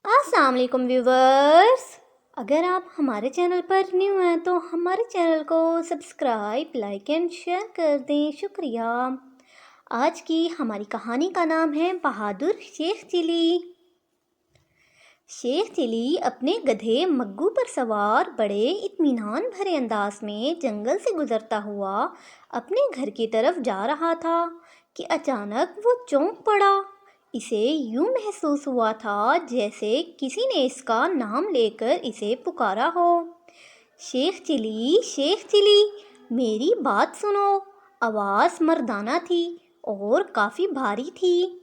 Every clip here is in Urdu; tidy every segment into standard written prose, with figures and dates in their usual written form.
السلام علیکم ویورز، اگر آپ ہمارے چینل پر نیو ہیں تو ہمارے چینل کو سبسکرائب، لائک اینڈ شیئر کر دیں، شکریہ۔ آج کی ہماری کہانی کا نام ہے بہادر شیخ چلی۔ شیخ چلی اپنے گدھے مگو پر سوار بڑے اطمینان بھرے انداز میں جنگل سے گزرتا ہوا اپنے گھر کی طرف جا رہا تھا کہ اچانک وہ چونک پڑا۔ اسے یوں محسوس ہوا تھا جیسے کسی نے اس کا نام لے کر اسے پکارا ہو۔ شیخ چلی، شیخ چلی، میری بات سنو۔ آواز مردانہ تھی اور کافی بھاری تھی۔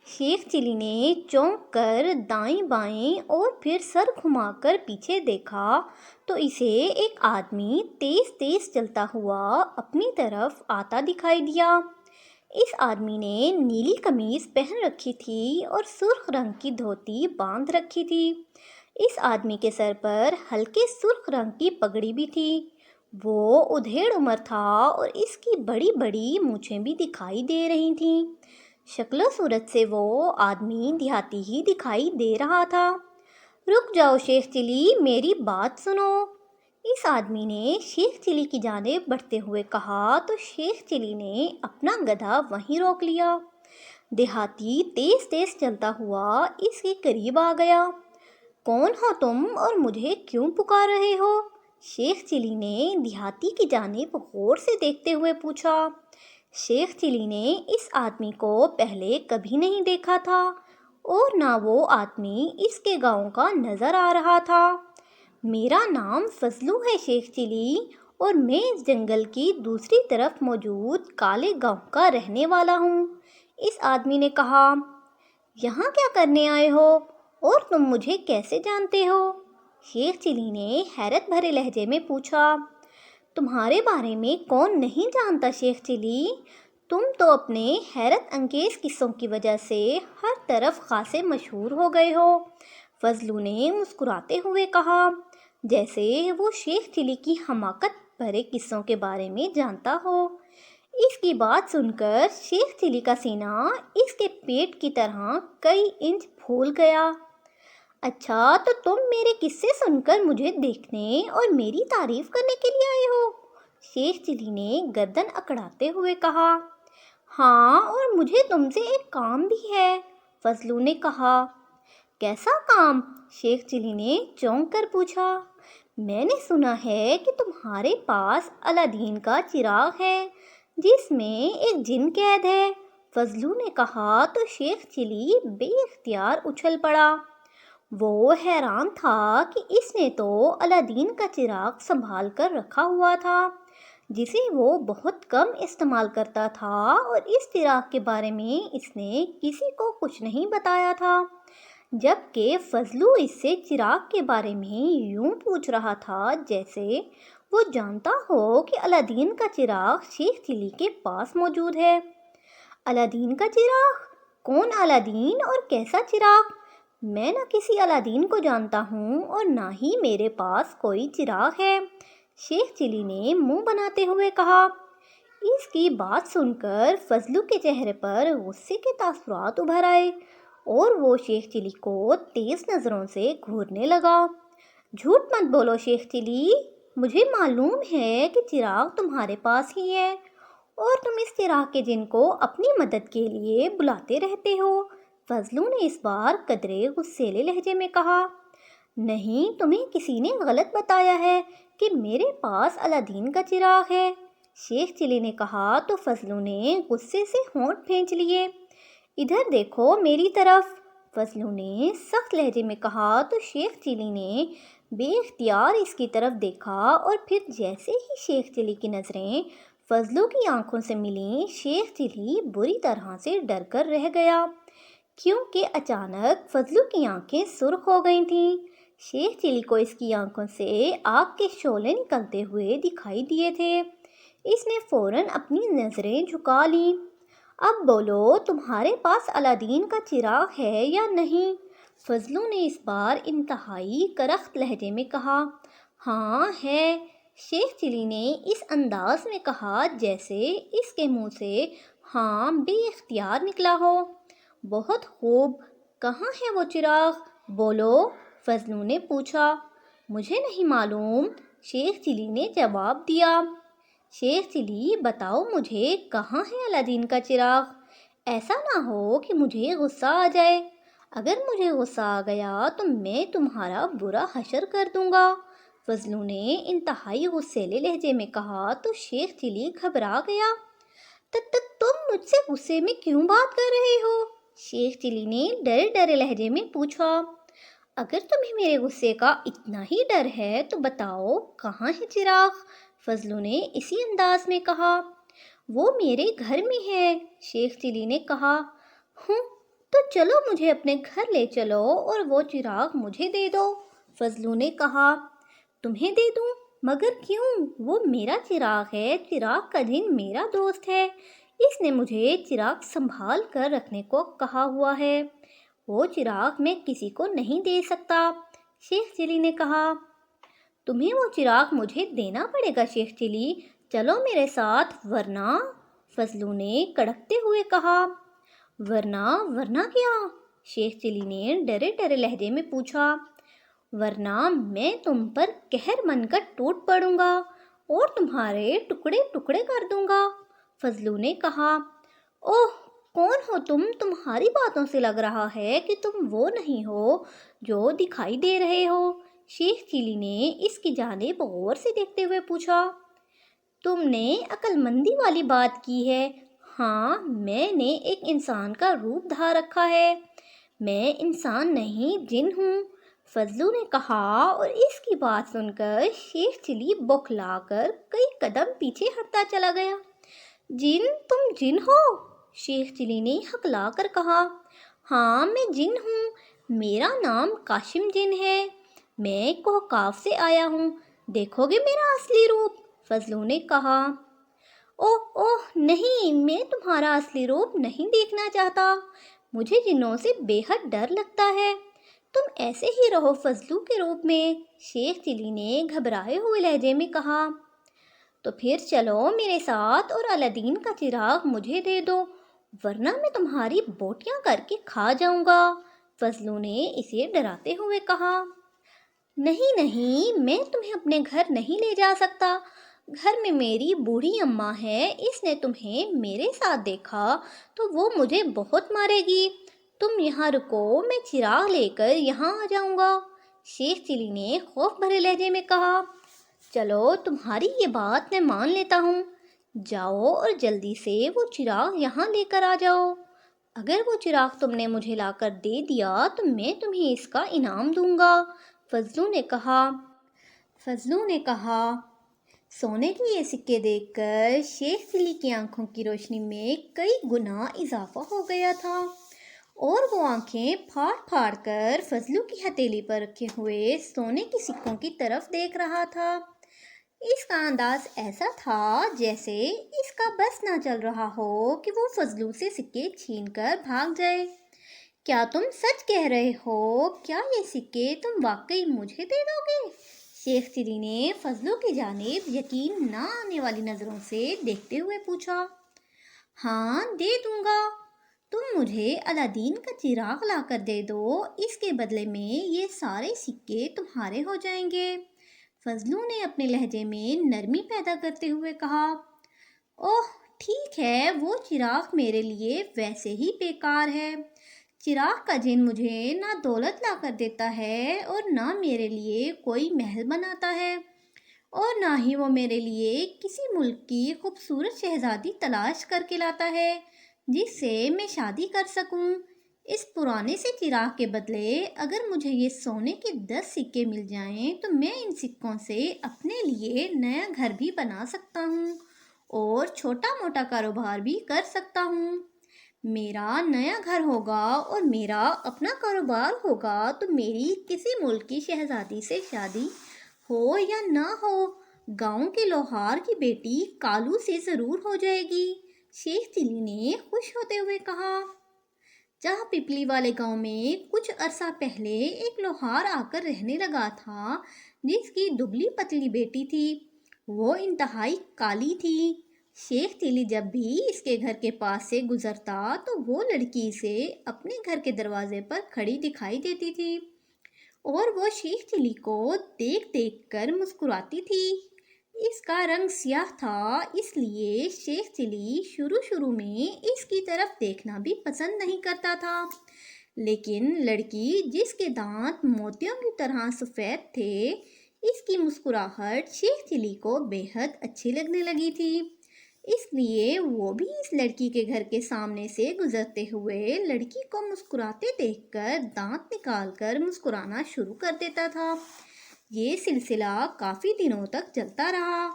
شیخ چلی نے چونک کر دائیں بائیں اور پھر سر گھما کر پیچھے دیکھا تو اسے ایک آدمی تیز تیز چلتا ہوا اپنی طرف آتا دکھائی دیا۔ اس آدمی نے نیلی قمیض پہن رکھی تھی اور سرخ رنگ کی دھوتی باندھ رکھی تھی۔ اس آدمی کے سر پر ہلکے سرخ رنگ کی پگڑی بھی تھی۔ وہ ادھیڑ عمر تھا اور اس کی بڑی بڑی مونچھیں بھی دکھائی دے رہی تھیں۔ شکل و صورت سے وہ آدمی دیہاتی ہی دکھائی دے رہا تھا۔ رک جاؤ شیخ چلی، میری بات سنو، اس آدمی نے شیخ چلی کی جانب بڑھتے ہوئے کہا تو شیخ چلی نے اپنا گدھا وہیں روک لیا۔ دیہاتی تیز تیز چلتا ہوا اس کے قریب آ گیا۔ کون ہو تم اور مجھے کیوں پکار رہے ہو؟ شیخ چلی نے دیہاتی کی جانب غور سے دیکھتے ہوئے پوچھا۔ شیخ چلی نے اس آدمی کو پہلے کبھی نہیں دیکھا تھا اور نہ وہ آدمی اس کے گاؤں کا نظر آ رہا تھا۔ میرا نام فضلو ہے شیخ چلی اور میں اس جنگل کی دوسری طرف موجود کالے گاؤں کا رہنے والا ہوں، اس آدمی نے کہا۔ یہاں کیا کرنے آئے ہو اور تم مجھے کیسے جانتے ہو؟ شیخ چلی نے حیرت بھرے لہجے میں پوچھا۔ تمہارے بارے میں کون نہیں جانتا شیخ چلی، تم تو اپنے حیرت انگیز قصوں کی وجہ سے ہر طرف خاصے مشہور ہو گئے ہو، فضلو نے مسکراتے ہوئے کہا، جیسے وہ شیخ چلی کی حماقت بھرے قصوں کے بارے میں جانتا ہو۔ اس کی بات سن کر شیخ چلی کا سینہ اس کے پیٹ کی طرح کئی انچ پھول گیا۔ اچھا، تو تم میرے قصے سن کر مجھے دیکھنے اور میری تعریف کرنے کے لیے آئے ہو؟ شیخ چلی نے گردن اکڑاتے ہوئے کہا۔ ہاں، اور مجھے تم سے ایک کام بھی ہے، فضلو نے کہا۔ کیسا کام؟ شیخ چلی نے چونک کر پوچھا۔ میں نے سنا ہے کہ تمہارے پاس الادین کا چراغ ہے جس میں ایک جن قید ہے، فضلو نے کہا تو شیخ چلی بے اختیار اچھل پڑا۔ وہ حیران تھا کہ اس نے تو الادین کا چراغ سنبھال کر رکھا ہوا تھا جسے وہ بہت کم استعمال کرتا تھا اور اس چراغ کے بارے میں اس نے کسی کو کچھ نہیں بتایا تھا، جبکہ فضلو اس سے چراغ کے بارے میں یوں پوچھ رہا تھا جیسے وہ جانتا ہو کہ الادین کا چراغ شیخ چلی کے پاس موجود ہے۔ الادین کا چراغ؟ کون الادین اور کیسا چراغ؟ میں نہ کسی الادین کو جانتا ہوں اور نہ ہی میرے پاس کوئی چراغ ہے، شیخ چلی نے منہ بناتے ہوئے کہا۔ اس کی بات سن کر فضلو کے چہرے پر غصے کے تاثرات ابھر آئے اور وہ شیخ چلی کو تیز نظروں سے گھورنے لگا۔ جھوٹ مت بولو شیخ چلی، مجھے معلوم ہے کہ چراغ تمہارے پاس ہی ہے اور تم اس چراغ کے جن کو اپنی مدد کے لیے بلاتے رہتے ہو، فضلو نے اس بار قدرے غصیلے لہجے میں کہا۔ نہیں، تمہیں کسی نے غلط بتایا ہے کہ میرے پاس الادین کا چراغ ہے، شیخ چلی نے کہا تو فضلو نے غصے سے ہونٹ بھینچ لیے۔ ادھر دیکھو میری طرف، فضلو نے سخت لہجے میں کہا تو شیخ چلی نے بے اختیار اس کی طرف دیکھا اور پھر جیسے ہی شیخ چلی کی نظریں فضلو کی آنکھوں سے ملیں، شیخ چلی بری طرح سے ڈر کر رہ گیا کیونکہ اچانک فضلو کی آنکھیں سرخ ہو گئی تھیں۔ شیخ چلی کو اس کی آنکھوں سے آگ کے شعلے نکلتے ہوئے دکھائی دیے تھے۔ اس نے فوراً اپنی نظریں جھکا لیں۔ اب بولو، تمہارے پاس الادین کا چراغ ہے یا نہیں؟ فضلو نے اس بار انتہائی کرخت لہجے میں کہا۔ ہاں ہے، شیخ چلی نے اس انداز میں کہا جیسے اس کے منہ سے ہاں بے اختیار نکلا ہو۔ بہت خوب، کہاں ہے وہ چراغ؟ بولو، فضلو نے پوچھا۔ مجھے نہیں معلوم، شیخ چلی نے جواب دیا۔ شیخ چلی بتاؤ مجھے، کہاں ہے الادین کا چراغ؟ ایسا نہ ہو کہ مجھے غصہ آ جائے۔ اگر مجھے غصہ آ گیا تو میں تمہارا برا حشر کر دوں گا، فضلو نے انتہائی غصیلے لہجے میں کہا تو شیخ چلی گھبرا گیا۔ تم مجھ سے غصے میں کیوں بات کر رہے ہو؟ شیخ چلی نے ڈرے ڈرے لہجے میں پوچھا۔ اگر تمہیں میرے غصے کا اتنا ہی ڈر ہے تو بتاؤ کہاں ہے چراغ؟ فضلو نے اسی انداز میں کہا۔ وہ میرے گھر میں ہے، شیخ چلی نے کہا۔ تو چلو مجھے اپنے گھر لے چلو اور وہ چراغ مجھے دے دو، فضلو نے کہا۔ تمہیں دے دوں؟ مگر کیوں؟ وہ میرا چراغ ہے، چراغ کا جن میرا دوست ہے، اس نے مجھے چراغ سنبھال کر رکھنے کو کہا ہوا ہے، وہ چراغ میں کسی کو نہیں دے سکتا، شیخ چلی نے کہا۔ تمہیں وہ چراغ مجھے دینا پڑے گا شیخ چلی، چلو میرے ساتھ ورنہ، فضلو نے کڑکتے ہوئے کہا۔ ورنہ کیا؟ شیخ چلی نے ڈرے ڈرے لہجے میں پوچھا۔ ورنہ میں تم پر قہر من کر ٹوٹ پڑوں گا اور تمہارے ٹکڑے ٹکڑے کر دوں گا، فضلو نے کہا۔ اوہ، کون ہو تم؟ تمہاری باتوں سے لگ رہا ہے کہ تم وہ نہیں ہو جو دکھائی دے رہے ہو، شیخ چلی نے اس کی جانب غور سے دیکھتے ہوئے پوچھا۔ تم نے عقل مندی والی بات کی ہے۔ ہاں، میں نے ایک انسان کا روپ دھار رکھا ہے، میں انسان نہیں جن ہوں، فضلو نے کہا، اور اس کی بات سن کر شیخ چلی بوکھلا کر کئی قدم پیچھے ہٹتا چلا گیا۔ جن؟ تم جن ہو؟ شیخ چلی نے ہکلا کر کہا۔ ہاں، میں جن ہوں، میرا نام کاشم جن ہے، میں کوہکاف سے آیا ہوں، دیکھو گے میرا اصلی روپ؟ فضلو نے کہا۔ اوہ نہیں، میں تمہارا اصلی روپ نہیں دیکھنا چاہتا، مجھے جنوں سے بے حد ڈر لگتا ہے، تم ایسے ہی رہو فضلو کے روپ میں، شیخ چلی نے گھبرائے ہوئے لہجے میں کہا۔ تو پھر چلو میرے ساتھ اور الادین کا چراغ مجھے دے دو، ورنہ میں تمہاری بوٹیاں کر کے کھا جاؤں گا، فضلو نے اسے ڈراتے ہوئے کہا۔ نہیں، میں تمہیں اپنے گھر نہیں لے جا سکتا، گھر میں میری بوڑھی اماں ہے، اس نے تمہیں میرے ساتھ دیکھا تو وہ مجھے بہت مارے گی، تم یہاں رکو، میں چراغ لے کر یہاں آ جاؤں گا، شیخ چلی نے خوف بھرے لہجے میں کہا۔ چلو تمہاری یہ بات میں مان لیتا ہوں، جاؤ اور جلدی سے وہ چراغ یہاں لے کر آ جاؤ، اگر وہ چراغ تم نے مجھے لا کر دے دیا تو میں تمہیں اس کا انعام دوں گا، فضلو نے کہا۔ سونے کے یہ سکے دیکھ کر شیخ چلی کی آنکھوں کی روشنی میں کئی گنا اضافہ ہو گیا تھا اور وہ آنکھیں پھاڑ پھاڑ کر فضلو کی ہتھیلی پر رکھے ہوئے سونے کے سکوں کی طرف دیکھ رہا تھا۔ اس کا انداز ایسا تھا جیسے اس کا بس نہ چل رہا ہو کہ وہ فضلو سے سکے چھین کر بھاگ جائے۔ کیا تم سچ کہہ رہے ہو؟ کیا یہ سکے تم واقعی مجھے دے دو گے؟ شیخ چلی نے فضلو کی جانب یقین نہ آنے والی نظروں سے دیکھتے ہوئے پوچھا۔ ہاں، دے دوں گا، تم مجھے الادین کا چراغ لا کر دے دو، اس کے بدلے میں یہ سارے سکے تمہارے ہو جائیں گے، فضلو نے اپنے لہجے میں نرمی پیدا کرتے ہوئے کہا۔ اوہ ٹھیک ہے، وہ چراغ میرے لیے ویسے ہی بیکار ہے، چراغ کا جن مجھے نہ دولت لا کر دیتا ہے اور نہ میرے لیے کوئی محل بناتا ہے اور نہ ہی وہ میرے لیے کسی ملک کی خوبصورت شہزادی تلاش کر کے لاتا ہے جس سے میں شادی کر سکوں، اس پرانے سے چراغ کے بدلے اگر مجھے یہ سونے کے 10 سکے مل جائیں تو میں ان سکوں سے اپنے لیے نیا گھر بھی بنا سکتا ہوں اور چھوٹا موٹا کاروبار بھی کر سکتا ہوں، میرا نیا گھر ہوگا اور میرا اپنا کاروبار ہوگا تو میری کسی ملک کی شہزادی سے شادی ہو یا نہ ہو، گاؤں کے لوہار کی بیٹی کالو سے ضرور ہو جائے گی، شیخ چلی نے خوش ہوتے ہوئے کہا۔ جہاں پپلی والے گاؤں میں کچھ عرصہ پہلے ایک لوہار آ کر رہنے لگا تھا جس کی دبلی پتلی بیٹی تھی، وہ انتہائی کالی تھی، شیخ چلی جب بھی اس کے گھر کے پاس سے گزرتا تو وہ لڑکی اسے اپنے گھر کے دروازے پر کھڑی دکھائی دیتی تھی اور وہ شیخ چلی کو دیکھ دیکھ کر مسکراتی تھی۔ اس کا رنگ سیاہ تھا، اس لیے شیخ چلی شروع میں اس کی طرف دیکھنا بھی پسند نہیں کرتا تھا، لیکن لڑکی جس کے دانت موتیوں کی طرح سفید تھے، اس کی مسکراہٹ شیخ چلی کو بے حد اچھی لگنے لگی تھی، اس لیے وہ بھی اس لڑکی کے گھر کے سامنے سے گزرتے ہوئے لڑکی کو مسکراتے دیکھ کر دانت نکال کر مسکرانا شروع کر دیتا تھا۔ یہ سلسلہ کافی دنوں تک چلتا رہا۔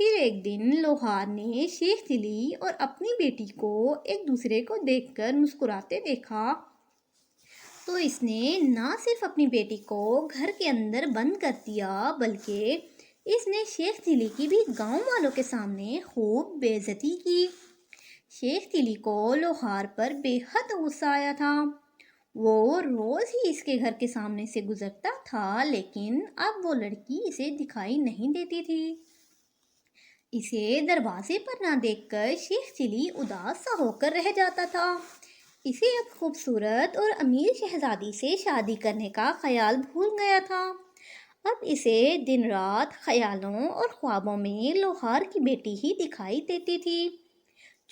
پھر ایک دن لوہار نے شیخ چلی اور اپنی بیٹی کو ایک دوسرے کو دیکھ کر مسکراتے دیکھا تو اس نے نہ صرف اپنی بیٹی کو گھر کے اندر بند کر دیا بلکہ اس نے شیخ چلی کی بھی گاؤں والوں کے سامنے خوب بے عزتی کی۔ شیخ چلی کو لوہار پر بے حد غصہ آیا تھا۔ وہ روز ہی اس کے گھر کے سامنے سے گزرتا تھا، لیکن اب وہ لڑکی اسے دکھائی نہیں دیتی تھی۔ اسے دروازے پر نہ دیکھ کر شیخ چلی اداس سا ہو کر رہ جاتا تھا۔ اسے اب خوبصورت اور امیر شہزادی سے شادی کرنے کا خیال بھول گیا تھا۔ اب اسے دن رات خیالوں اور خوابوں میں لوہار کی بیٹی ہی دکھائی دیتی تھی۔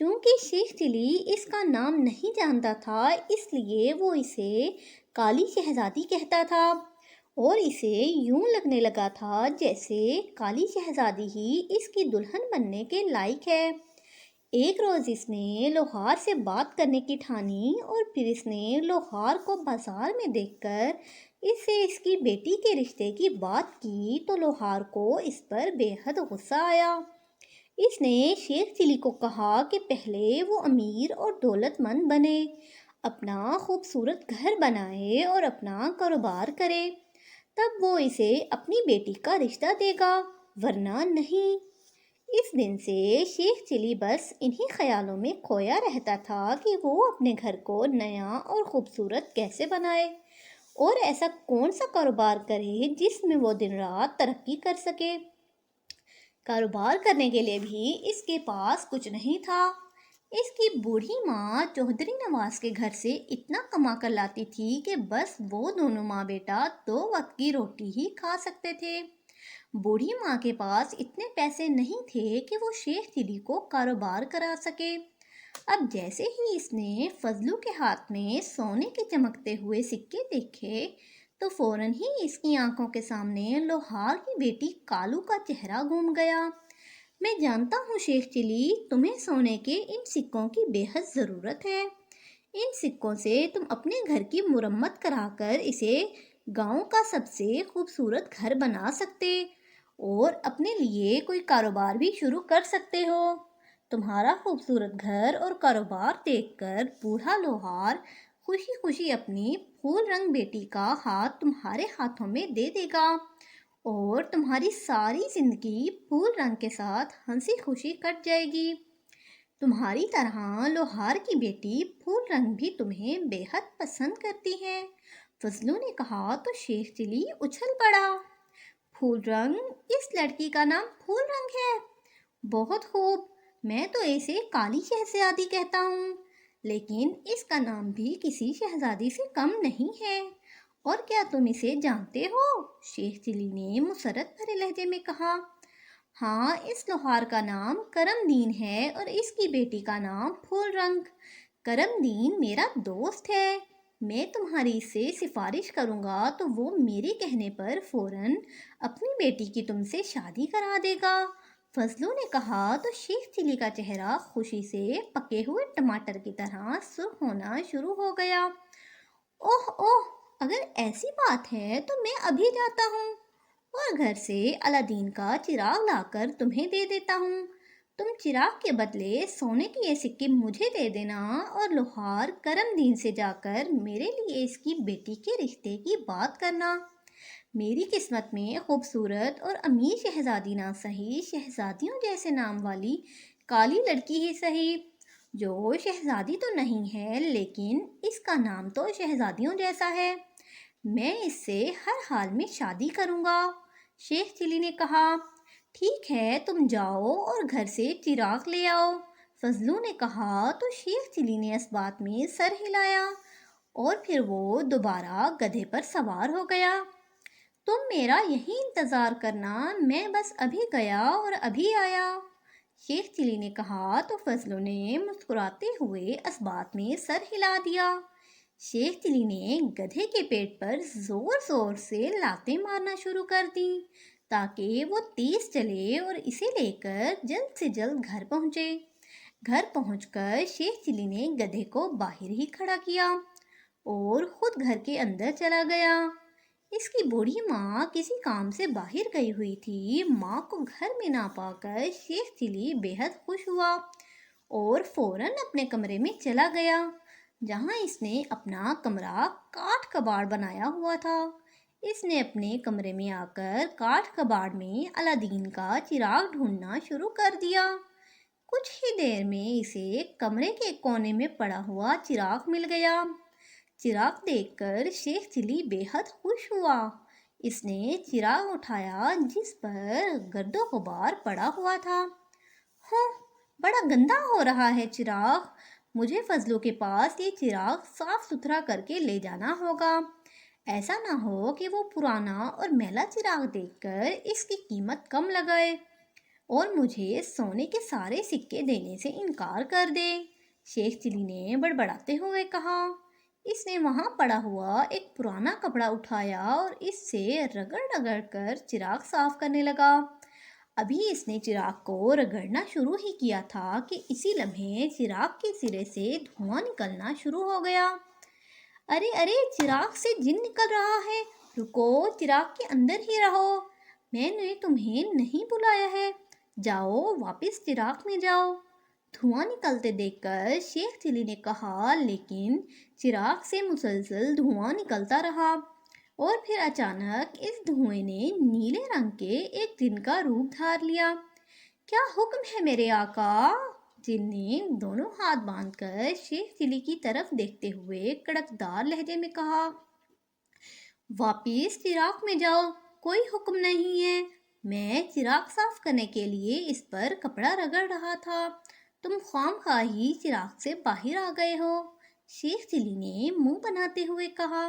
چونکہ شیخ چلی اس کا نام نہیں جانتا تھا، اس لیے وہ اسے کالی شہزادی کہتا تھا اور اسے یوں لگنے لگا تھا جیسے کالی شہزادی ہی اس کی دلہن بننے کے لائق ہے۔ ایک روز اس نے لوہار سے بات کرنے کی ٹھانی اور پھر اس نے لوہار کو بازار میں دیکھ کر اس سے اس کی بیٹی کے رشتے کی بات کی تو لوہار کو اس پر بے حد غصہ آیا۔ اس نے شیخ چلی کو کہا کہ پہلے وہ امیر اور دولت مند بنے، اپنا خوبصورت گھر بنائے اور اپنا کاروبار کرے، تب وہ اسے اپنی بیٹی کا رشتہ دے گا، ورنہ نہیں۔ اس دن سے شیخ چلی بس انہی خیالوں میں کھویا رہتا تھا کہ وہ اپنے گھر کو نیا اور خوبصورت کیسے بنائے اور ایسا کون سا کاروبار کرے جس میں وہ دن رات ترقی کر سکے۔ کاروبار کرنے کے لیے بھی اس کے پاس کچھ نہیں تھا۔ اس کی بوڑھی ماں چودھری نواز کے گھر سے اتنا کما کر لاتی تھی کہ بس وہ دونوں ماں بیٹا 2 وقت کی روٹی ہی کھا سکتے تھے۔ بوڑھی ماں کے پاس اتنے پیسے نہیں تھے کہ وہ شیخ چلی کو کاروبار کرا سکے۔ اب جیسے ہی اس نے فضلو کے ہاتھ میں سونے کے چمکتے ہوئے سکے دیکھے تو فوراً ہی اس کی آنکھوں کے سامنے لوہار کی بیٹی کالو کا چہرہ گھوم گیا۔ میں جانتا ہوں شیخ چلی، تمہیں سونے کے ان سکوں کی بے حد ضرورت ہے۔ ان سکوں سے تم اپنے گھر کی مرمت کرا کر اسے گاؤں کا سب سے خوبصورت گھر بنا سکتے اور اپنے لیے کوئی کاروبار بھی شروع کر سکتے ہو۔ تمہارا خوبصورت گھر اور کاروبار دیکھ کر بوڑھا لوہار خوشی خوشی اپنی پھول رنگ بیٹی کا ہاتھ تمہارے ہاتھوں میں دے دے گا اور تمہاری ساری زندگی پھول رنگ کے ساتھ ہنسی خوشی کٹ جائے گی۔ تمہاری طرح لوہار کی بیٹی پھول رنگ بھی تمہیں بے حد پسند کرتی ہے۔ فضلو نے کہا تو شیخ چلی اچھل پڑا۔ پھول رنگ؟ اس لڑکی کا نام پھول رنگ ہے؟ بہت خوب، میں تو اسے کالی شہزادی کہتا ہوں، لیکن اس کا نام بھی کسی شہزادی سے کم نہیں ہے۔ اور کیا تم اسے جانتے ہو؟ شیخ چلی نے مسرت بھرے لہجے میں کہا۔ ہاں، اس لوہار کا نام کرم دین ہے اور اس کی بیٹی کا نام پھول رنگ۔ کرم دین میرا دوست ہے، میں تمہاری اس سے سفارش کروں گا تو وہ میرے کہنے پر فوراً اپنی بیٹی کی تم سے شادی کرا دے گا۔ فضلو نے کہا تو شیخ چلی کا چہرہ خوشی سے پکے ہوئے ٹماٹر کی طرح سرخ ہونا شروع ہو گیا۔ اوہ اوہ، اگر ایسی بات ہے تو میں ابھی جاتا ہوں اور گھر سے الادین کا چراغ لا کر تمہیں دے دیتا ہوں۔ تم چراغ کے بدلے سونے کے یہ سکے مجھے دے دینا اور لوہار کرم دین سے جا کر میرے لیے اس کی بیٹی کے رشتے کی بات کرنا۔ میری قسمت میں خوبصورت اور امیر شہزادی نہ سہی، شہزادیوں جیسے نام والی کالی لڑکی ہی سہی، جو شہزادی تو نہیں ہے لیکن اس کا نام تو شہزادیوں جیسا ہے۔ میں اس سے ہر حال میں شادی کروں گا۔ شیخ چلی نے کہا۔ ٹھیک ہے، تم جاؤ اور گھر سے چراغ لے آؤ، فضلو نے کہا تو شیخ چلی نے اس بات میں سر ہلایا اور پھر وہ دوبارہ گدھے پر سوار ہو گیا۔ تم میرا یہی انتظار کرنا، میں بس ابھی گیا اور ابھی آیا، شیخ چلی نے کہا تو فضلو نے مسکراتے ہوئے اس بات میں سر ہلا دیا۔ شیخ چلی نے گدھے کے پیٹ پر زور زور سے لاتیں مارنا شروع کر دیں تاکہ وہ تیز چلے اور اسے لے کر جلد سے جلد گھر پہنچے۔ گھر پہنچ کر شیخ چلی نے گدھے کو باہر ہی کھڑا کیا اور خود گھر کے اندر چلا گیا۔ اس کی بوڑھی ماں کسی کام سے باہر گئی ہوئی تھی۔ ماں کو گھر میں نہ پا کر شیخ چلی بے حد خوش ہوا اور فوراً اپنے کمرے میں چلا گیا جہاں اس نے اپنا کمرہ کاٹھ کباڑ بنایا ہوا تھا۔ اس نے اپنے کمرے میں آ کر کاٹھ کباڑ میں الادین کا چراغ ڈھونڈنا شروع کر دیا۔ کچھ ہی دیر میں اسے کمرے کے کونے میں پڑا ہوا چراغ مل گیا۔ چراغ دیکھ کر شیخ چلی بے حد خوش ہوا۔ اس نے چراغ اٹھایا جس پر گرد و غبار پڑا ہوا تھا۔ ہوں، بڑا گندا ہو رہا ہے چراغ، مجھے فضلو کے پاس یہ چراغ صاف ستھرا کر کے لے جانا ہوگا، ایسا نہ ہو کہ وہ پرانا اور میلا چراغ دیکھ کر اس کی قیمت کم لگائے اور مجھے سونے کے سارے سکے دینے سے انکار کر دے، شیخ چلی نے بڑبڑاتے ہوئے کہا۔ اس نے وہاں پڑا ہوا ایک پرانا کپڑا اٹھایا اور اس سے رگڑ رگڑ کر چراغ صاف کرنے لگا۔ ابھی اس نے چراغ کو رگڑنا شروع ہی کیا تھا کہ اسی لمحے چراغ کے سرے سے دھواں نکلنا شروع ہو گیا۔ ارے ارے، چراغ سے جن نکل رہا ہے، رکو، چراغ کے اندر ہی رہو، میں نے تمہیں نہیں بلایا ہے، جاؤ واپس چراغ میں جاؤ، دھواں نکلتے دیکھ کر شیخ چلی نے کہا۔ لیکن چراغ سے مسلسل دھواں نکلتا رہا اور پھر اچانک اس دھوئیں نے نیلے رنگ کے ایک جن کا روپ دھار لیا۔ کیا حکم ہے میرے آقا؟ جن نے دونوں ہاتھ باندھ کر شیخ چلی کی طرف دیکھتے ہوئے کڑکدار لہجے میں کہا۔ واپس چراغ میں جاؤ، کوئی حکم نہیں ہے، میں چراغ صاف کرنے کے لیے اس پر کپڑا رگڑ رہا تھا، تم خواہ خواہ ہی چراغ سے باہر آ گئے ہو، شیخ چلی نے منہ بناتے ہوئے کہا۔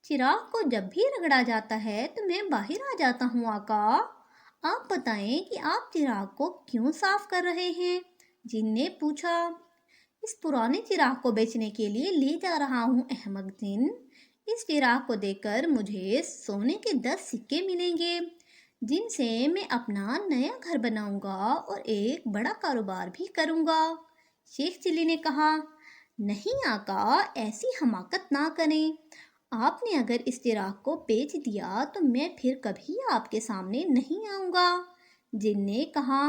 چراغ کو جب بھی رگڑا جاتا ہے تو میں باہر آ جاتا ہوں آقا، آپ بتائیں کہ آپ چراغ کو کیوں صاف کر رہے ہیں؟ جن نے پوچھا۔ اس پرانے چراغ کو بیچنے کے لیے لے جا رہا ہوں احمق جن، اس چراغ کو دے کر مجھے سونے کے 10 سکے ملیں گے جن سے میں اپنا نیا گھر بناؤں گا اور ایک بڑا کاروبار بھی کروں گا، شیخ چلی نے کہا۔ نہیں آقا، ایسی حماقت نہ کریں، آپ نے اگر اس چراغ کو بیچ دیا تو میں پھر کبھی آپ کے سامنے نہیں آؤں گا، جن نے کہا۔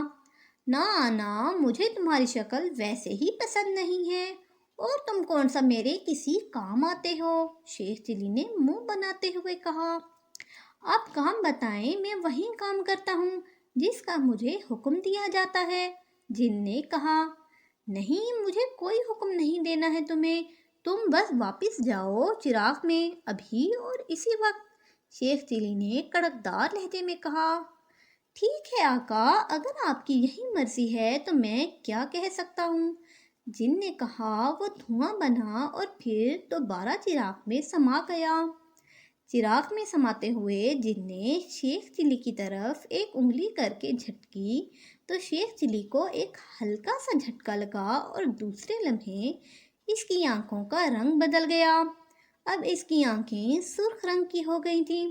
نہ آنا، مجھے تمہاری شکل ویسے ہی پسند نہیں ہے اور تم کون سا میرے کسی کام آتے ہو، شیخ چلی نے منہ بناتے ہوئے کہا۔ آپ کام بتائیں، میں وہی کام کرتا ہوں جس کا مجھے حکم دیا جاتا ہے، جن نے کہا۔ نہیں، مجھے کوئی حکم نہیں دینا ہے تمہیں، تم بس واپس جاؤ چراغ میں ابھی اور اسی وقت، شیخ چلی نے کڑکدار لہجے میں کہا۔ ٹھیک ہے آقا، اگر آپ کی یہی مرضی ہے تو میں کیا کہہ سکتا ہوں، جن نے کہا۔ وہ دھواں بنا اور پھر دوبارہ چراغ میں سما گیا۔ چراغ میں سماتے ہوئے جن نے شیخ چلی کی طرف ایک انگلی کر کے جھٹکی تو شیخ چلی کو ایک ہلکا سا جھٹکا لگا اور دوسرے لمحے اس کی آنکھوں کا رنگ بدل گیا۔ اب اس کی آنکھیں سرخ رنگ کی ہو گئی تھیں۔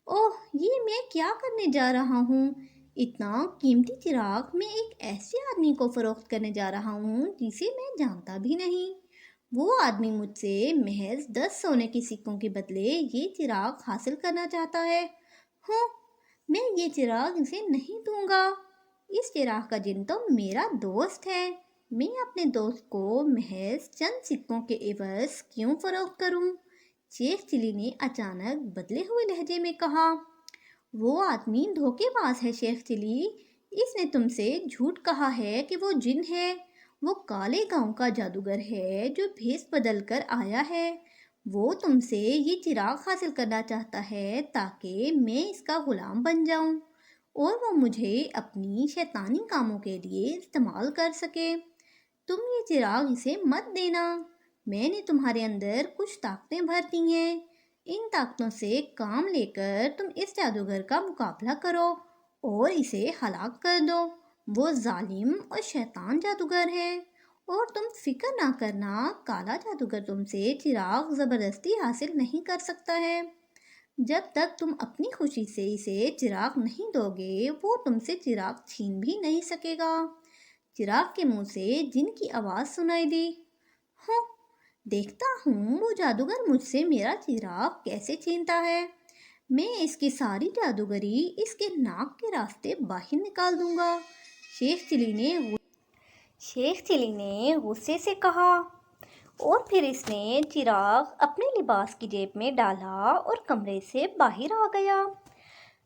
اوہ، یہ میں کیا کرنے جا رہا ہوں؟ اتنا قیمتی چراغ میں ایک ایسے آدمی کو فروخت کرنے جا رہا ہوں جسے میں جانتا بھی نہیں۔ وہ آدمی مجھ سے محض 10 سونے کے سکوں کے بدلے یہ چراغ حاصل کرنا چاہتا ہے۔ ہوں، میں یہ چراغ اسے نہیں دوں گا، اس چراغ کا جن تو میرا دوست ہے، میں اپنے دوست کو محض چند سکوں کے عوض کیوں فروخت کروں، شیخ چلی نے اچانک بدلے ہوئے لہجے میں کہا۔ وہ آدمی دھوکے باز ہے شیخ چلی، اس نے تم سے جھوٹ کہا ہے کہ وہ جن ہے، وہ کالے گاؤں کا جادوگر ہے جو بھیس بدل کر آیا ہے، وہ تم سے یہ چراغ حاصل کرنا چاہتا ہے تاکہ میں اس کا غلام بن جاؤں اور وہ مجھے اپنی شیطانی کاموں کے لیے استعمال کر سکے۔ تم یہ چراغ اسے مت دینا، میں نے تمہارے اندر کچھ طاقتیں بھر دی ہیں، ان طاقتوں سے کام لے کر تم اس جادوگر کا مقابلہ کرو اور اسے ہلاک کر دو۔ وہ ظالم اور شیطان جادوگر ہے، اور تم فکر نہ کرنا، کالا جادوگر تم سے چراغ زبردستی حاصل نہیں کر سکتا ہے۔ جب تک تم اپنی خوشی سے اسے چراغ نہیں دو گے، وہ تم سے چراغ چھین بھی نہیں سکے گا۔ چراغ کے منہ سے جن کی آواز سنائی دی، ہوں، دیکھتا ہوں وہ جادوگر مجھ سے میرا چراغ کیسے چھینتا ہے۔ میں اس کی ساری جادوگری اس کے ناک کے راستے باہر نکال دوں گا۔ شیخ چلی نے غصے سے کہا، اور پھر اس نے چراغ اپنے لباس کی جیب میں ڈالا اور کمرے سے باہر آ گیا۔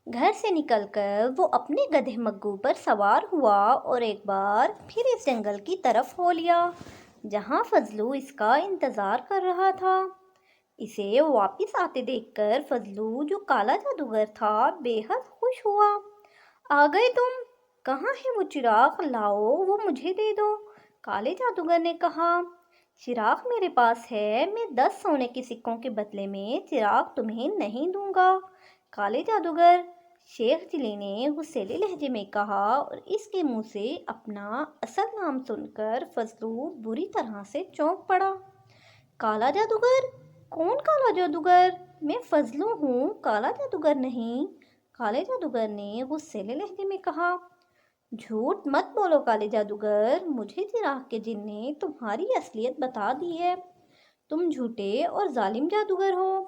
گھر سے نکل کر وہ اپنے گدھے مگو پر سوار ہوا اور ایک بار پھر اس جنگل کی طرف ہو لیا جہاں فضلو اس کا انتظار کر رہا تھا۔ اسے واپس آتے دیکھ کر فضلو، جو کالا جادوگر تھا، بے حد خوش ہوا۔ آ گئے تم؟ کہاں ہے وہ چراغ؟ لاؤ، وہ مجھے دے دو، کالے جادوگر نے کہا۔ چراغ میرے پاس ہے، میں 10 سونے کے سکوں کے بدلے میں چراغ تمہیں نہیں دوں گا، کالے جادوگر، شیخ چلی نے غصیلے لہجے میں کہا، اور اس کے منہ سے اپنا اصل نام سن کر فضلو بری طرح سے چونک پڑا۔ کالا جادوگر؟ کون کالا جادوگر؟ میں فضلو ہوں، کالا جادوگر نہیں، کالے جادوگر نے غصیلے لہجے میں کہا۔ جھوٹ مت بولو کالے جادوگر، مجھے چراغ کے جن نے تمہاری اصلیت بتا دی ہے۔ تم جھوٹے اور ظالم جادوگر ہو،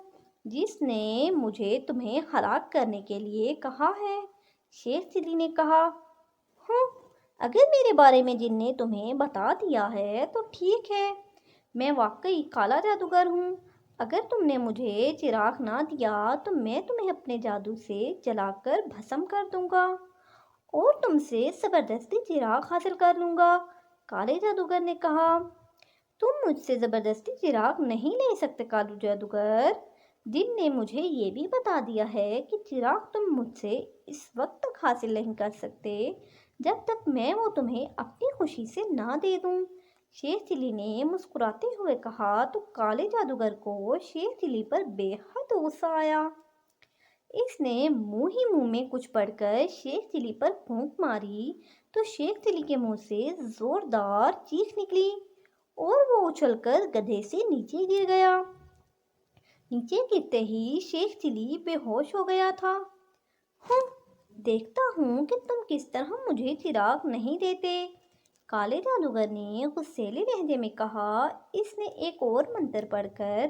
جس نے مجھے تمہیں ہلاک کرنے کے لیے کہا ہے، شیخ چلی نے کہا۔ ہوں، اگر میرے بارے میں جن نے تمہیں بتا دیا ہے تو ٹھیک ہے، میں واقعی کالا جادوگر ہوں۔ اگر تم نے مجھے چراغ نہ دیا تو میں تمہیں اپنے جادو سے جلا کر بھسم کر دوں گا اور تم سے زبردستی چراغ حاصل کر لوں گا، کالے جادوگر نے کہا۔ تم مجھ سے زبردستی چراغ نہیں لے سکتے کالے جادوگر، جن نے مجھے یہ بھی بتا دیا ہے کہ چراغ تم مجھ سے اس وقت تک حاصل نہیں کر سکتے جب تک میں وہ تمہیں اپنی خوشی سے نہ دے دوں، شیخ چلی نے مسکراتے ہوئے کہا۔ تو کالے جادوگر کو شیخ چلی پر بے حد غصہ آیا۔ اس نے منہ ہی منہ میں کچھ پڑھ کر شیخ چلی پر پھونک ماری تو شیخ چلی کے منہ سے زوردار چیخ نکلی اور وہ اچھل کر گدھے سے نیچے گر گیا۔ نیچے گرتے ہی شیخ چلی بے ہوش ہو گیا تھا۔ ہوں، دیکھتا ہوں کہ تم کس طرح مجھے چراغ نہیں دیتے، کالے جادوگر نے غصیلے لہجے میں کہا۔ اس نے ایک اور منتر پڑھ کر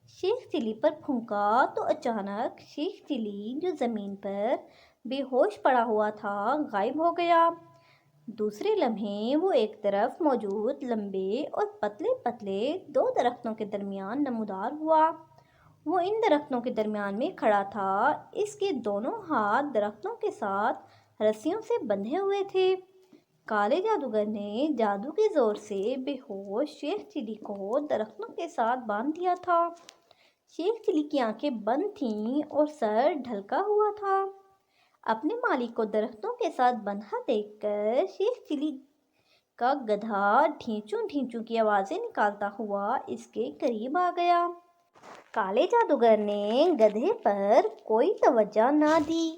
شیخ چلی پر پھونکا تو اچانک شیخ چلی، جو زمین پر بے ہوش پڑا ہوا تھا، غائب ہو گیا۔ دوسرے لمحے وہ ایک طرف موجود لمبے اور پتلے پتلے 2 درختوں کے درمیان نمودار ہوا۔ وہ ان درختوں کے درمیان میں کھڑا تھا، اس کے دونوں ہاتھ درختوں کے ساتھ رسیوں سے بندھے ہوئے تھے۔ کالے جادوگر نے جادو کے زور سے بے ہوش شیخ چلی کو درختوں کے ساتھ باندھ دیا تھا۔ شیخ چلی کی آنکھیں بند تھیں اور سر ڈھلکا ہوا تھا۔ اپنے مالک کو درختوں کے ساتھ بندھا دیکھ کر شیخ چلی کا گدھا ڈھینچوں ڈھینچوں کی آوازیں نکالتا ہوا اس کے قریب آ گیا۔ کالے جادوگر نے گدھے پر کوئی توجہ نہ دی۔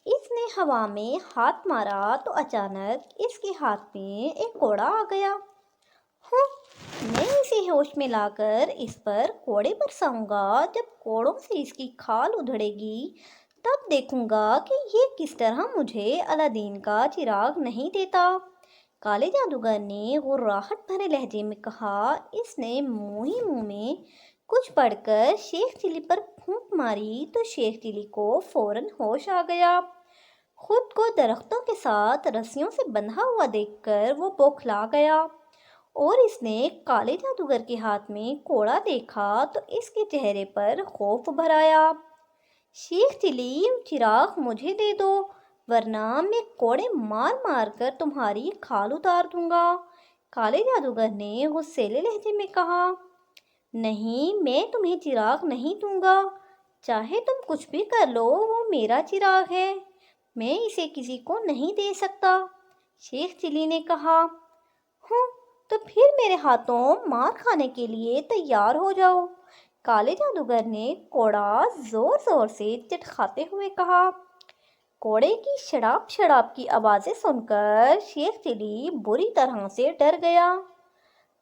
اس نے ہوا میں ہاتھ مارا تو اچانک اس کے ہاتھ میں ایک کوڑا آ گیا۔ ہوں، میں اسے ہوش میں لا کر اس پر کوڑے برساؤں گا، جب کوڑوں سے اس کی کھال ادھڑے گی تب دیکھوں گا کہ یہ کس طرح مجھے الادین کا چراغ نہیں دیتا، کالے جادوگر نے غراہٹ بھرے لہجے میں کہا۔ اس نے منہ ہی منہ میں کچھ پڑھ کر شیخ چلی پر پھونک ماری تو شیخ چلی کو فوراً ہوش آ گیا۔ خود کو درختوں کے ساتھ رسیوں سے بندھا ہوا دیکھ کر وہ بوکھلا گیا، اور اس نے کالے جادوگر کے ہاتھ میں کوڑا دیکھا تو اس کے چہرے پر خوف بھر آیا۔ شیخ چلی، چراغ مجھے دے دو ورنہ میں کوڑے مار مار کر تمہاری کھال اتار دوں گا، کالے جادوگر نے غصیلے لہجے میں کہا۔ نہیں، میں تمہیں چراغ نہیں دوں گا، چاہے تم کچھ بھی کر لو، وہ میرا چراغ ہے، میں اسے کسی کو نہیں دے سکتا۔ شیخ چلی نے کہا، ہوں تو پھر میرے ہاتھوں مار کھانے کے لیے تیار ہو جاؤ۔ کالے جادوگر نے کوڑا زور زور سے چٹکھاتے ہوئے کہا۔ کوڑے کی شڑاپ شڑاپ کی آوازیں سن کر شیخ چلی بری طرح سے ڈر گیا۔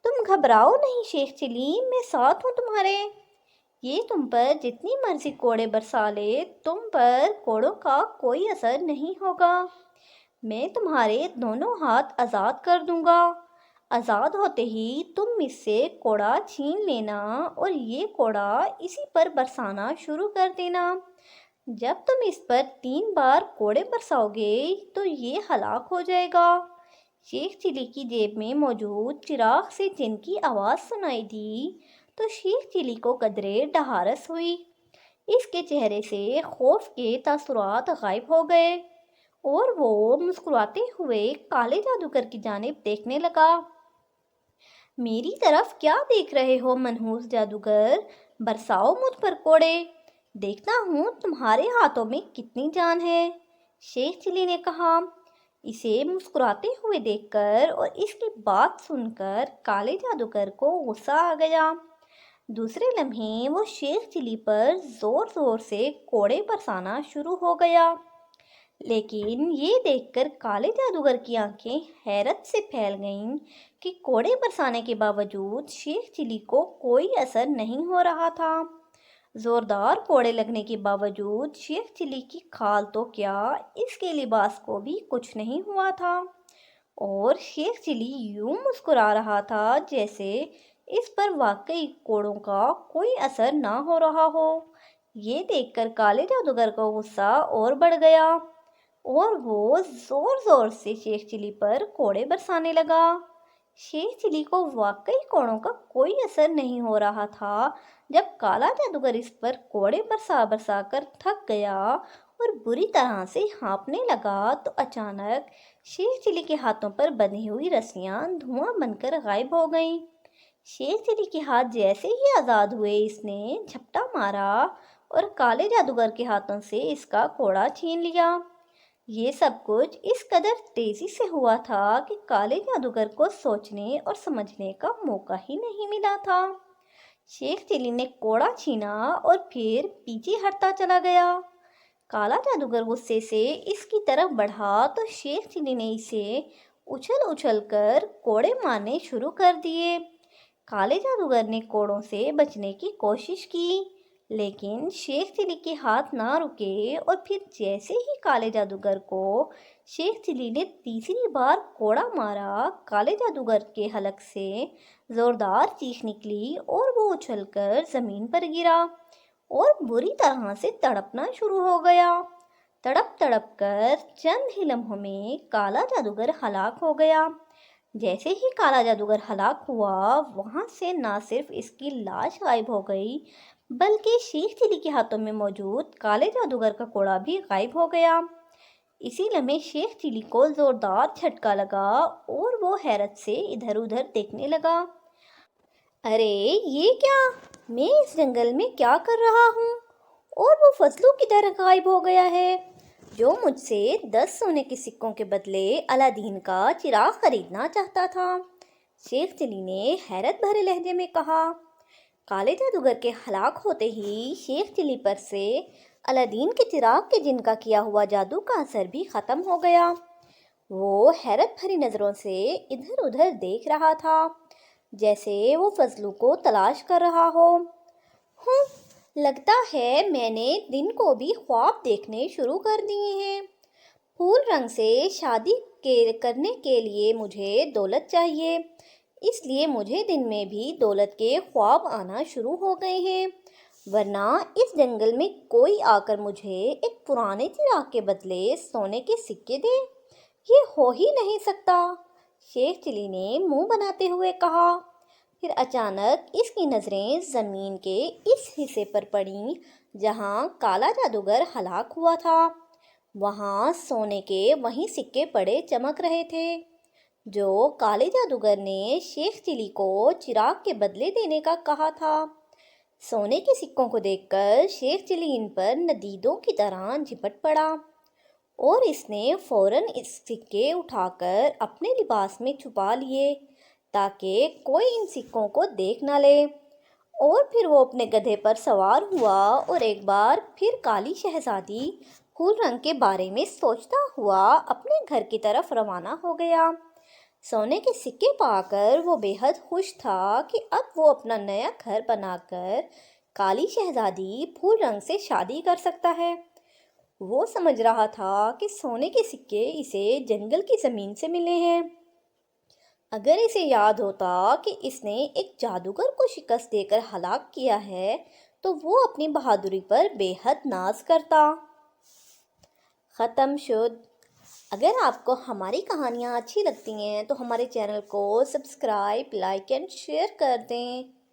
تم گھبراؤ نہیں شیخ چلی، میں ساتھ ہوں تمہارے۔ یہ تم پر جتنی مرضی کوڑے برسا لے، تم پر کوڑوں کا کوئی اثر نہیں ہوگا۔ میں تمہارے دونوں ہاتھ آزاد کر دوں گا۔ آزاد ہوتے ہی تم اس سے کوڑا چھین لینا اور یہ کوڑا اسی پر برسانا شروع کر دینا۔ جب تم اس پر 3 بار کوڑے برساؤ گے تو یہ ہلاک ہو جائے گا۔ شیخ چلی کی جیب میں موجود چراغ سے جن کی آواز سنائی دی تو شیخ چلی کو قدرے ڈھارس ہوئی۔ اس کے چہرے سے خوف کے تاثرات غائب ہو گئے اور وہ مسکراتے ہوئے کالے جادوگر کی جانب دیکھنے لگا۔ میری طرف کیا دیکھ رہے ہو منحوس جادوگر؟ برساؤ مجھ پر کوڑے، دیکھتا ہوں تمہارے ہاتھوں میں کتنی جان ہے۔ شیخ چلی نے کہا۔ اسے مسکراتے ہوئے دیکھ کر اور اس کی بات سن کر کالے جادوگر کو غصہ آ گیا۔ دوسرے لمحے وہ شیخ چلی پر زور زور سے کوڑے برسانا شروع ہو گیا، لیکن یہ دیکھ کر کالے جادوگر کی آنکھیں حیرت سے پھیل گئیں کہ کوڑے برسانے کے باوجود شیخ چلی کو کوئی اثر نہیں ہو رہا تھا۔ زوردار کوڑے لگنے کے باوجود شیخ چلی کی کھال تو کیا، اس کے لباس کو بھی کچھ نہیں ہوا تھا اور شیخ چلی یوں مسکرا رہا تھا جیسے اس پر واقعی کوڑوں کا کوئی اثر نہ ہو رہا ہو۔ یہ دیکھ کر کالے جادوگر کا غصہ اور بڑھ گیا اور وہ زور زور سے شیخ چلی پر کوڑے برسانے لگا۔ شیخ چلی کو واقعی کوڑوں کا کوئی اثر نہیں ہو رہا تھا۔ جب کالا جادوگر اس پر کوڑے برسا برسا کر تھک گیا اور بری طرح سے ہانپنے لگا تو اچانک شیخ چلی کے ہاتھوں پر بندھی ہوئی رسیاں دھواں بن کر غائب ہو گئیں۔ شیخ چلی کے ہاتھ جیسے ہی آزاد ہوئے اس نے جھپٹا مارا اور کالے جادوگر کے ہاتھوں سے اس کا کوڑا چھین لیا۔ یہ سب کچھ اس قدر تیزی سے ہوا تھا کہ کالے جادوگر کو سوچنے اور سمجھنے کا موقع ہی نہیں ملا تھا۔ شیخ چلی نے کوڑا چھینا اور پھر پیچھے ہٹتا چلا گیا۔ کالا جادوگر غصے سے اس کی طرف بڑھا تو شیخ چلی نے اسے اچھل اچھل کر کوڑے مارنے شروع کر دیے۔ کالے جادوگر نے کوڑوں سے بچنے کی کوشش کی، لیکن شیخ چلی کے ہاتھ نہ رکے اور پھر جیسے ہی کالے جادوگر کو شیخ چلی نے تیسری بار کوڑا مارا، کالے جادوگر کے حلق سے زوردار چیخ نکلی اور وہ اچھل کر زمین پر گرا اور بری طرح سے تڑپنا شروع ہو گیا۔ تڑپ تڑپ کر چند ہی لمحوں میں کالا جادوگر ہلاک ہو گیا۔ جیسے ہی کالا جادوگر ہلاک ہوا، وہاں سے نہ صرف اس کی لاش غائب ہو گئی بلکہ شیخ چلی کے ہاتھوں میں موجود کالے جادوگر کا کوڑا بھی غائب ہو گیا۔ اسی لمحے شیخ چلی کو زوردار جھٹکا لگا اور وہ حیرت سے ادھر ادھر دیکھنے لگا۔ ارے یہ کیا؟ میں اس جنگل میں کیا کر رہا ہوں اور وہ فضلو کدھر غائب ہو گیا ہے جو مجھ سے 10 سونے کے سکوں کے بدلے الادین کا چراغ خریدنا چاہتا تھا؟ شیخ چلی نے حیرت بھرے لہجے میں کہا۔ کالے جادوگر کے ہلاک ہوتے ہی شیخ چلی پر سے الادین کے چراغ کے جن کا کیا ہوا جادو کا اثر بھی ختم ہو گیا۔ وہ حیرت بھری نظروں سے ادھر ادھر دیکھ رہا تھا جیسے وہ فضلو کو تلاش کر رہا ہو۔ لگتا ہے میں نے دن کو بھی خواب دیکھنے شروع کر دیے ہیں۔ پھول رنگ سے شادی کرنے کے لیے مجھے دولت چاہیے، اس لیے مجھے دن میں بھی دولت کے خواب آنا شروع ہو گئے ہیں، ورنہ اس جنگل میں کوئی آ کر مجھے ایک پرانے چراغ کے بدلے سونے کے سکے دے، یہ ہو ہی نہیں سکتا، شیخ چلی نے منہ بناتے ہوئے کہا۔ پھر اچانک اس کی نظریں زمین کے اس حصے پر پڑیں جہاں کالا جادوگر ہلاک ہوا تھا۔ وہاں سونے کے وہیں سکے پڑے چمک رہے تھے جو کالے جادوگر نے شیخ چلی کو چراغ کے بدلے دینے کا کہا تھا۔ سونے کے سکوں کو دیکھ کر شیخ چلی ان پر ندیدوں کی طرح جھپٹ پڑا اور اس نے فوراً اس سکے اٹھا کر اپنے لباس میں چھپا لیے تاکہ کوئی ان سکوں کو دیکھ نہ لے۔ اور پھر وہ اپنے گدھے پر سوار ہوا اور ایک بار پھر کالی شہزادی پھول رنگ کے بارے میں سوچتا ہوا اپنے گھر کی طرف روانہ ہو گیا۔ سونے کے سکے پا کر وہ بے حد خوش تھا کہ اب وہ اپنا نیا گھر بنا کر کالی شہزادی پھول رنگ سے شادی کر سکتا ہے۔ وہ سمجھ رہا تھا کہ سونے کے سکے اسے جنگل کی زمین سے ملے ہیں۔ اگر اسے یاد ہوتا کہ اس نے ایک جادوگر کو شکست دے کر ہلاک کیا ہے تو وہ اپنی بہادری پر بے حد ناز کرتا۔ ختم شد۔ اگر آپ کو ہماری کہانیاں اچھی لگتی ہیں تو ہمارے چینل کو سبسکرائب، لائک اینڈ شیئر کر دیں۔